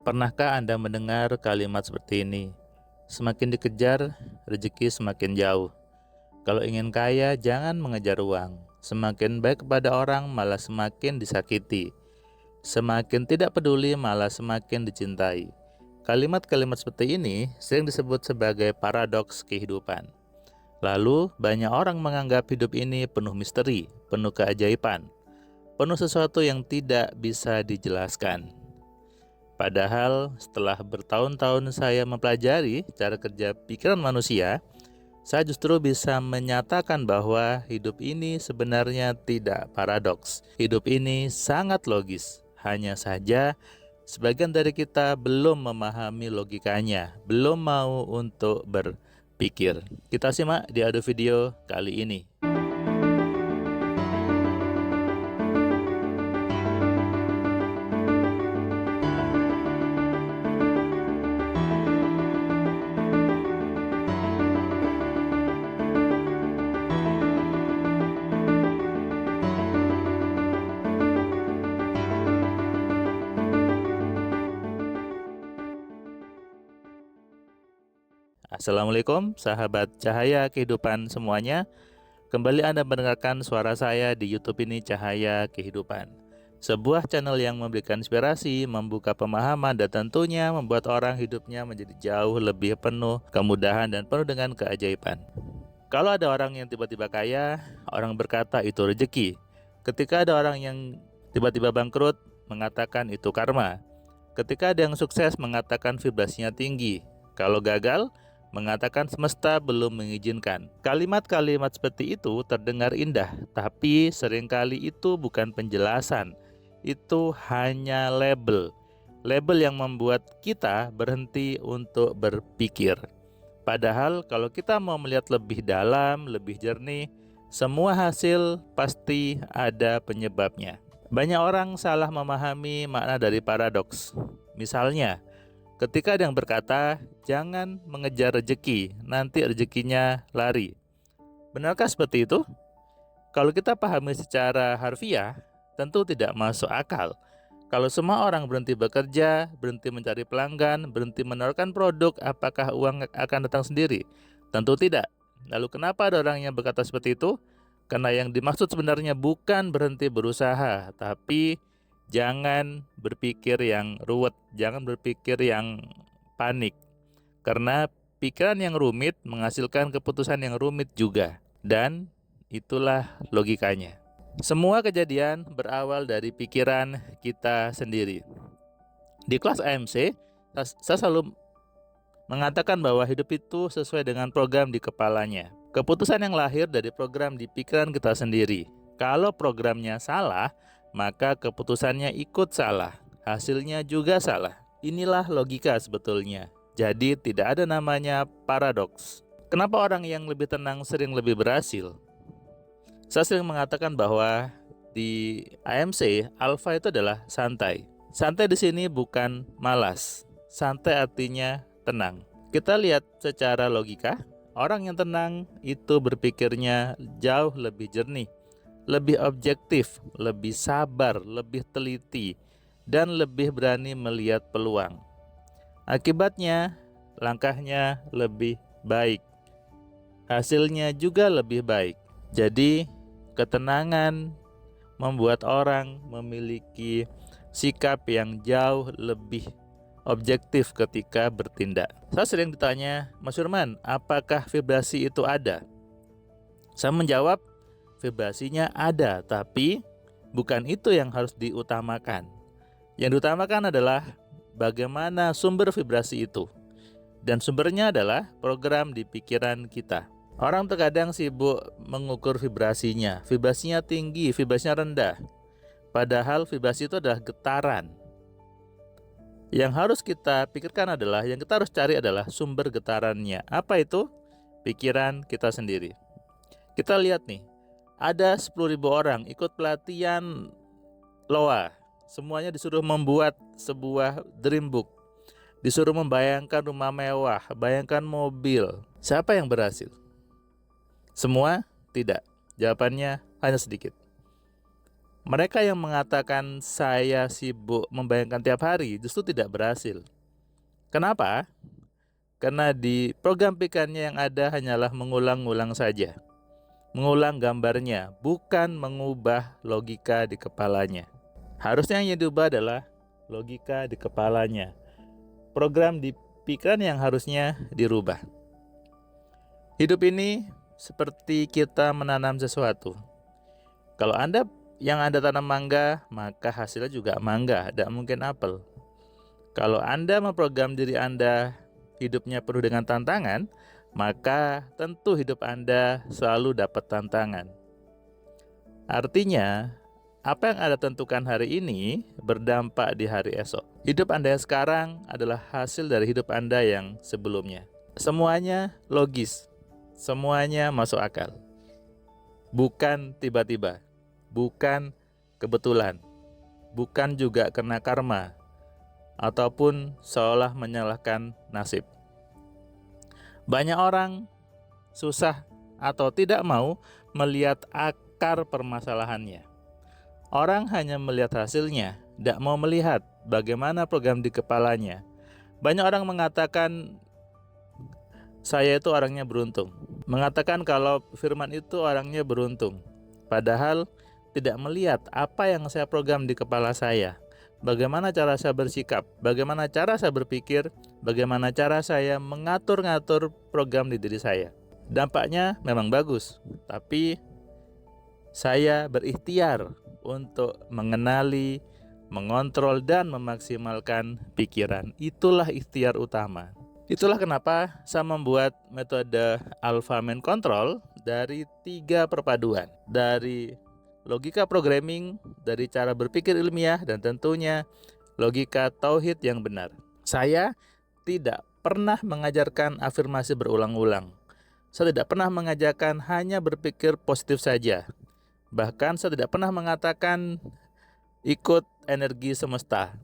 Pernahkah Anda mendengar kalimat seperti ini? Semakin dikejar, rezeki semakin jauh. Kalau ingin kaya, jangan mengejar uang. Semakin baik kepada orang, malah semakin disakiti. Semakin tidak peduli, malah semakin dicintai. Kalimat-kalimat seperti ini sering disebut sebagai paradoks kehidupan. Lalu, banyak orang menganggap hidup ini penuh misteri, penuh keajaiban, penuh sesuatu yang tidak bisa dijelaskan. Padahal setelah bertahun-tahun saya mempelajari cara kerja pikiran manusia, saya justru bisa menyatakan bahwa hidup ini sebenarnya tidak paradoks. Hidup ini sangat logis. Hanya saja sebagian dari kita belum memahami logikanya, belum mau untuk berpikir. Kita simak di audio video kali ini. Assalamualaikum sahabat cahaya kehidupan semuanya. Kembali Anda mendengarkan suara saya di YouTube ini, Cahaya Kehidupan. Sebuah channel yang memberikan inspirasi, membuka pemahaman, dan tentunya membuat orang hidupnya menjadi jauh lebih penuh kemudahan dan penuh dengan keajaiban. Kalau ada orang yang tiba-tiba kaya, orang berkata itu rezeki. Ketika ada orang yang tiba-tiba bangkrut, mengatakan itu karma. Ketika ada yang sukses, mengatakan vibrasinya tinggi. Kalau gagal, mengatakan semesta belum mengizinkan. Kalimat-kalimat seperti itu terdengar indah, tapi seringkali itu bukan penjelasan. Itu hanya label. Label yang membuat kita berhenti untuk berpikir. Padahal kalau kita mau melihat lebih dalam, lebih jernih, semua hasil pasti ada penyebabnya. Banyak orang salah memahami makna dari paradoks. Misalnya, ketika ada yang berkata, jangan mengejar rezeki, nanti rezekinya lari. Benarkah seperti itu? Kalau kita pahami secara harfiah, tentu tidak masuk akal. Kalau semua orang berhenti bekerja, berhenti mencari pelanggan, berhenti menawarkan produk, apakah uang akan datang sendiri? Tentu tidak. Lalu kenapa ada orang yang berkata seperti itu? Karena yang dimaksud sebenarnya bukan berhenti berusaha, tapi jangan berpikir yang ruwet, jangan berpikir yang panik. Karena pikiran yang rumit menghasilkan keputusan yang rumit juga. Dan itulah logikanya. Semua kejadian berawal dari pikiran kita sendiri. Di kelas AMC, saya selalu mengatakan bahwa hidup itu sesuai dengan program di kepalanya. Keputusan yang lahir dari program di pikiran kita sendiri. Kalau programnya salah, maka keputusannya ikut salah. Hasilnya juga salah. Inilah logika sebetulnya. Jadi tidak ada namanya paradoks. Kenapa orang yang lebih tenang sering lebih berhasil? Saya sering mengatakan bahwa di AMC, alpha itu adalah santai. Santai di sini bukan malas. Santai artinya tenang. Kita lihat secara logika, orang yang tenang itu berpikirnya jauh lebih jernih, lebih objektif, lebih sabar, lebih teliti, dan lebih berani melihat peluang. Akibatnya, langkahnya lebih baik. Hasilnya juga lebih baik. Jadi, ketenangan membuat orang memiliki sikap yang jauh lebih objektif ketika bertindak. Saya sering ditanya, Mas Firman, apakah vibrasi itu ada? Saya menjawab, vibrasinya ada, tapi bukan itu yang harus diutamakan. Yang diutamakan adalah bagaimana sumber vibrasi itu. Dan sumbernya adalah program di pikiran kita. Orang terkadang sibuk mengukur vibrasinya. Vibrasinya tinggi, vibrasinya rendah. Padahal vibrasi itu adalah getaran. Yang harus kita pikirkan adalah, yang kita harus cari adalah sumber getarannya. Apa itu? Pikiran kita sendiri. Kita lihat nih, ada 10.000 orang ikut pelatihan LOA. Semuanya disuruh membuat sebuah dream book. Disuruh membayangkan rumah mewah, bayangkan mobil. Siapa yang berhasil? Semua? Tidak. Jawabannya hanya sedikit. Mereka yang mengatakan saya sibuk membayangkan tiap hari justru tidak berhasil. Kenapa? Karena di program pikirannya yang ada hanyalah mengulang-ulang saja. Mengulang gambarnya, bukan mengubah logika di kepalanya. Harusnya yang diubah adalah logika di kepalanya. Program di pikiran yang harusnya dirubah. Hidup ini seperti kita menanam sesuatu. Kalau yang Anda tanam mangga, maka hasilnya juga mangga, tidak mungkin apel. Kalau Anda memprogram diri Anda hidupnya penuh dengan tantangan, maka tentu hidup Anda selalu dapat tantangan. Artinya, apa yang Anda tentukan hari ini berdampak di hari esok. Hidup Anda yang sekarang adalah hasil dari hidup Anda yang sebelumnya. Semuanya logis, semuanya masuk akal. Bukan tiba-tiba, bukan kebetulan, bukan juga karena karma, ataupun seolah menyalahkan nasib. Banyak orang susah atau tidak mau melihat akar permasalahannya. Orang hanya melihat hasilnya, tidak mau melihat bagaimana program di kepalanya. Banyak orang mengatakan, saya itu orangnya beruntung. Mengatakan kalau Firman itu orangnya beruntung. Padahal tidak melihat apa yang saya program di kepala saya. Bagaimana cara saya bersikap, bagaimana cara saya berpikir, bagaimana cara saya mengatur-ngatur program di diri saya. Dampaknya memang bagus, tapi saya berikhtiar untuk mengenali, mengontrol, dan memaksimalkan pikiran. Itulah ikhtiar utama. Itulah kenapa saya membuat metode Alpha Mind Control dari 3 perpaduan. Dari logika programming, dari cara berpikir ilmiah, dan tentunya logika tauhid yang benar. Saya tidak pernah mengajarkan afirmasi berulang-ulang. Saya tidak pernah mengajarkan hanya berpikir positif saja. Bahkan saya tidak pernah mengatakan ikut energi semesta.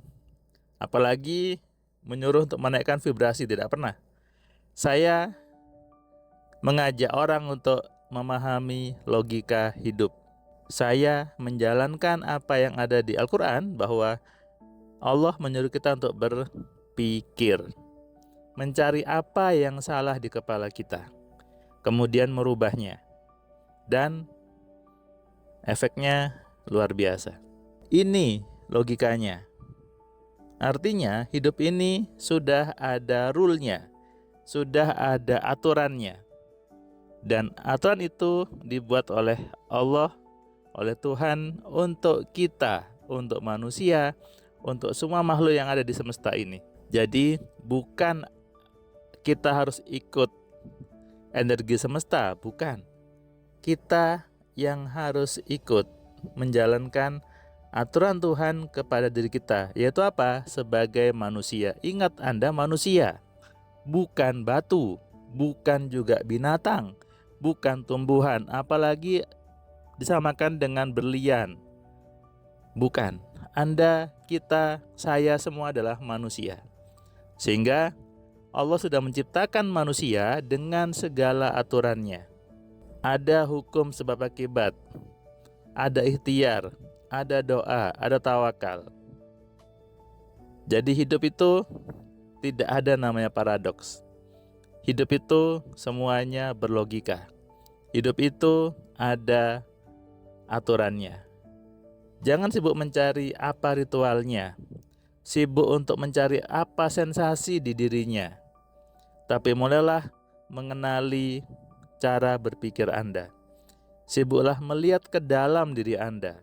Apalagi menyuruh untuk menaikkan vibrasi, tidak pernah. Saya mengajak orang untuk memahami logika hidup. Saya menjalankan apa yang ada di Al-Quran, bahwa Allah menyuruh kita untuk berpikir, mencari apa yang salah di kepala kita, kemudian merubahnya, dan efeknya luar biasa. Ini logikanya. Artinya hidup ini sudah ada rule-nya, sudah ada aturannya. Dan aturan itu dibuat oleh Allah, oleh Tuhan untuk kita, untuk manusia, untuk semua makhluk yang ada di semesta ini. Jadi bukan kita harus ikut energi semesta, bukan. Kita yang harus ikut menjalankan aturan Tuhan kepada diri kita, yaitu apa? Sebagai manusia. Ingat, Anda manusia, bukan batu, bukan juga binatang, bukan tumbuhan, apalagi disamakan dengan berlian. Bukan. Anda, kita, saya semua adalah manusia. Sehingga Allah sudah menciptakan manusia dengan segala aturannya. Ada hukum sebab akibat, ada ikhtiar, ada doa, ada tawakal. Jadi hidup itu tidak ada namanya paradoks. Hidup itu semuanya berlogika. Hidup itu ada aturannya. Jangan sibuk mencari apa ritualnya, sibuk untuk mencari apa sensasi di dirinya. Tapi mulailah mengenali cara berpikir Anda. Sibuklah melihat ke dalam diri Anda.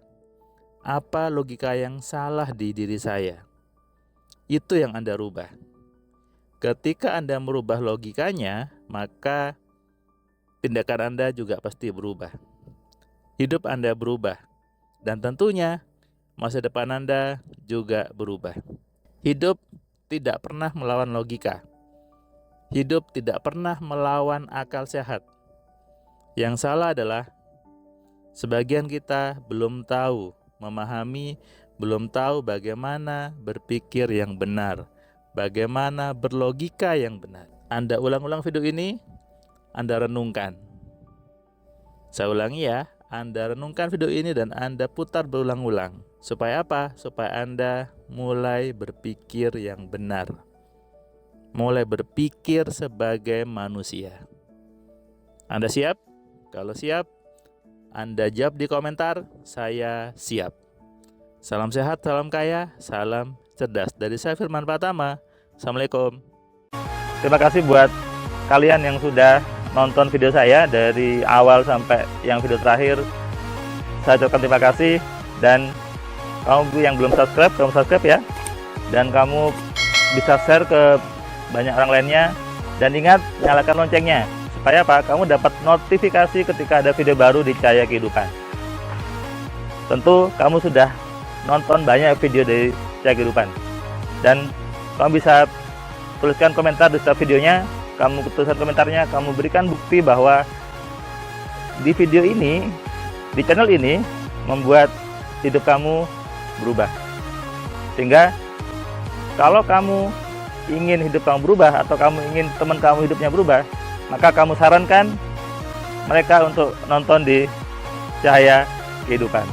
Apa logika yang salah di diri saya? Itu yang Anda rubah. Ketika Anda merubah logikanya, maka tindakan Anda juga pasti berubah. Hidup Anda berubah. Dan tentunya masa depan Anda juga berubah. Hidup tidak pernah melawan logika. Hidup tidak pernah melawan akal sehat. Yang salah adalah sebagian kita belum tahu memahami, belum tahu bagaimana berpikir yang benar, bagaimana berlogika yang benar. Anda ulang-ulang video ini, Anda renungkan. Saya ulangi ya, Anda renungkan video ini dan Anda putar berulang-ulang. Supaya apa? Supaya Anda mulai berpikir yang benar. Mulai berpikir sebagai manusia. Anda siap? Kalau siap, Anda jawab di komentar, saya siap. Salam sehat, salam kaya, salam cerdas. Dari saya Firman Pratama. Assalamualaikum. Terima kasih buat kalian yang sudah nonton video saya dari awal sampai yang video terakhir. Saya ucapkan terima kasih. Dan kamu yang belum subscribe, kamu subscribe ya. Dan kamu bisa share ke banyak orang lainnya. Dan ingat, nyalakan loncengnya. Supaya apa? Kamu dapat notifikasi ketika ada video baru di Cahaya Kehidupan. Tentu kamu sudah nonton banyak video dari Cahaya Kehidupan. Dan kamu bisa tuliskan komentar di setiap videonya. Kamu tuliskan komentarnya, kamu berikan bukti bahwa di video ini, di channel ini, membuat hidup kamu berubah. Sehingga kalau kamu ingin hidup kamu berubah, atau kamu ingin teman kamu hidupnya berubah, maka kamu sarankan mereka untuk nonton di Cahaya Kehidupan.